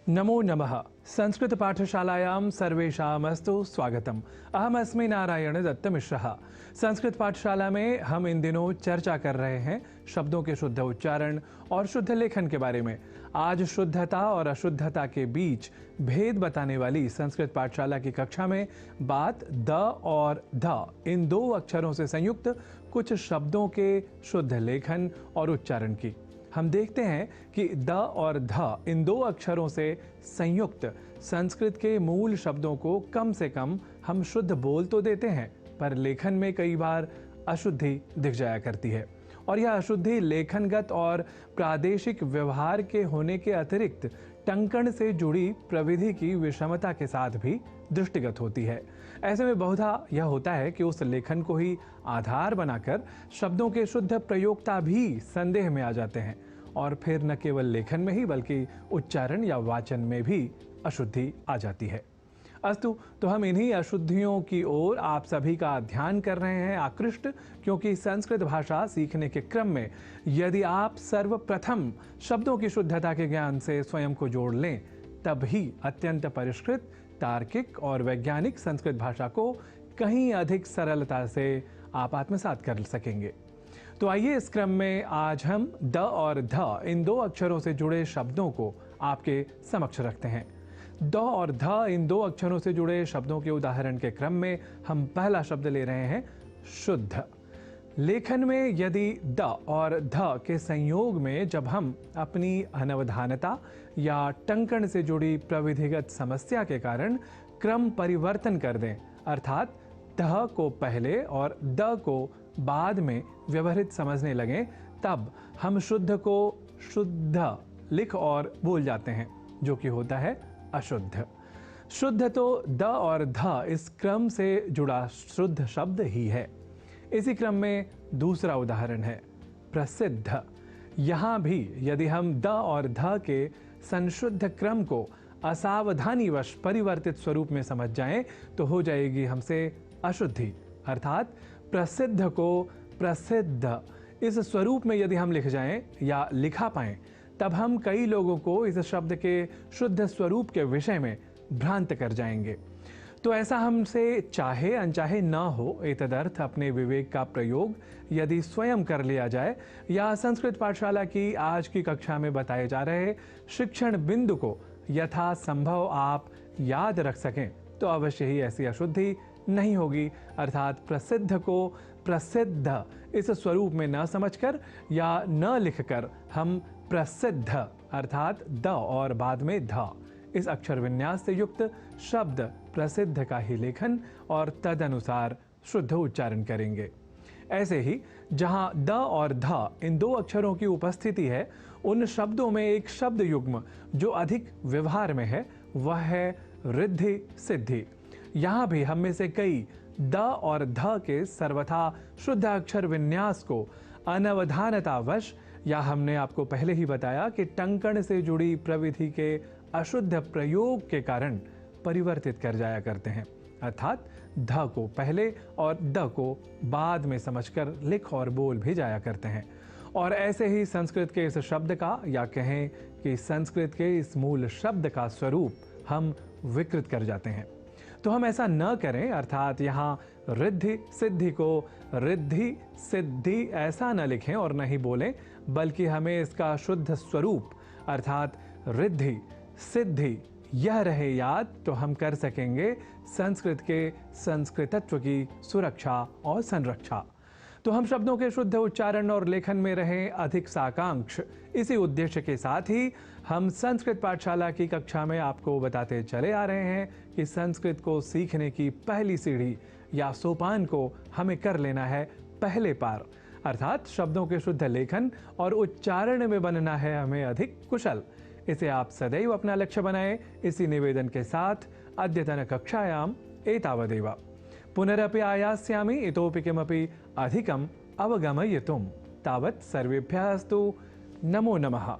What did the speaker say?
नमो नमः। संस्कृत पाठशालायां सर्वेषामस्तु स्वागतम्। अहमस्मि नारायण दत्तमिश्रः। संस्कृत पाठशाला में हम इन दिनों चर्चा कर रहे हैं शब्दों के शुद्ध उच्चारण और शुद्ध लेखन के बारे में। आज शुद्धता और अशुद्धता के बीच भेद बताने वाली संस्कृत पाठशाला की कक्षा में बात द और ध इन दो अक्षरों से संयुक्त कुछ शब्दों के शुद्ध लेखन और उच्चारण की। हम देखते हैं कि द और ध इन दो अक्षरों से संयुक्त संस्कृत के मूल शब्दों को कम से कम हम शुद्ध बोल तो देते हैं, पर लेखन में कई बार अशुद्धि दिख जाया करती है। और यह अशुद्धि लेखनगत और प्रादेशिक व्यवहार के होने के अतिरिक्त टंकण से जुड़ी प्रविधि की विषमता के साथ भी दृष्टिगत होती है। ऐसे में बहुधा यह होता है कि उस लेखन को ही आधार बनाकर शब्दों के शुद्ध प्रयोक्ता भी संदेह में आ जाते हैं और फिर न केवल लेखन में ही बल्कि उच्चारण या वाचन में भी अशुद्धि आ जाती है। अस्तु, तो हम इन्हीं अशुद्धियों की ओर आप सभी का ध्यान कर रहे हैं आकृष्ट, क्योंकि संस्कृत भाषा सीखने के क्रम में यदि आप सर्वप्रथम शब्दों की शुद्धता के ज्ञान से स्वयं को जोड़ लें, तब ही अत्यंत परिष्कृत, तार्किक और वैज्ञानिक संस्कृत भाषा को कहीं अधिक सरलता से आप आत्मसात कर सकेंगे। तो आइए इस क्रम में आज हम द और ध इन दो अक्षरों से जुड़े शब्दों को आपके समक्ष रखते हैं। द और ध इन दो अक्षरों से जुड़े शब्दों के उदाहरण के क्रम में हम पहला शब्द ले रहे हैं शुद्ध। लेखन में यदि द और ध के संयोग में जब हम अपनी अनवधानता या टंकण से जुड़ी प्रविधिगत समस्या के कारण क्रम परिवर्तन कर दें, अर्थात ध को पहले और द को बाद में व्यवहारित समझने लगें, तब हम शुद्ध को शुद्ध लिख और बोल जाते हैं, जो कि होता है अशुद्ध। शुद्ध तो द और ध इस क्रम से जुड़ा शुद्ध शब्द ही है। इसी क्रम में दूसरा उदाहरण है प्रसिद्ध। यहाँ भी यदि हम द और ध के संशुद्ध क्रम को असावधानीवश परिवर्तित स्वरूप में समझ जाएं, तो हो जाएगी हमसे अशुद्धि, अर्थात प्रसिद्ध को प्रसिद्ध इस स्वरूप में यदि हम लिख जाएं या लिखा पाएं, तब हम कई लोगों को इस शब्द के शुद्ध स्वरूप के विषय में भ्रांत कर जाएंगे। तो ऐसा हमसे चाहे अनचाहे न हो, एतदर्थ अपने विवेक का प्रयोग यदि स्वयं कर लिया जाए या संस्कृत पाठशाला की आज की कक्षा में बताए जा रहे शिक्षण बिंदु को यथासंभव आप याद रख सकें, तो अवश्य ही ऐसी अशुद्धि नहीं होगी। अर्थात प्रसिद्ध को प्रसिद्ध इस स्वरूप में न समझकर या न लिखकर हम प्रसिद्ध अर्थात द और बाद में ध इस अक्षर विन्यास से युक्त शब्द प्रसिद्ध का ही लेखन और तदनुसार शुद्ध उच्चारण करेंगे। ऐसे ही जहां द और ध इन दो अक्षरों की उपस्थिति है, उन शब्दों में एक शब्द युग्म जो अधिक व्यवहार में है, वह है रिद्धि सिद्धि। यहाँ भी हम में से कई द और ध के सर्वथा शुद्ध अक्षर विन्यास को अनवधानतावश, या हमने आपको पहले ही बताया कि टंकण से जुड़ी प्रविधि के अशुद्ध प्रयोग के कारण परिवर्तित कर जाया करते हैं, अर्थात ध को पहले और द को बाद में समझकर लिख और बोल भी जाया करते हैं। और ऐसे ही संस्कृत के इस शब्द का, या कहें कि संस्कृत के इस मूल शब्द का स्वरूप हम विकृत कर जाते हैं। तो हम ऐसा न करें, अर्थात यहाँ रिद्धि सिद्धि को रिद्धि सिद्धि ऐसा न लिखें और न ही बोलें, बल्कि हमें इसका शुद्ध स्वरूप अर्थात रिद्धि सिद्धि यह रहे याद, तो हम कर सकेंगे संस्कृत के संस्कृतत्व की सुरक्षा और संरक्षा। तो हम शब्दों के शुद्ध उच्चारण और लेखन में रहें अधिक साकांक्ष। इसी उद्देश्य के साथ ही हम संस्कृत पाठशाला की कक्षा में आपको बताते चले आ रहे हैं कि संस्कृत को सीखने की पहली सीढ़ी या सोपान को हमें कर लेना है पहले पार, अर्थात शब्दों के शुद्ध लेखन और उच्चारण में बनना है हमें अधिक कुशल। इसे आप सदैव अपना लक्ष्य बनाएं। इसी निवेदन के साथ अद्यतन कक्षायाम एतावदेव। पुनरपि आयास्यामि इतोपि किमपि अधिकम् अवगमयितुं। तावत् सर्वेभ्यः अस्तु। नमो नमः।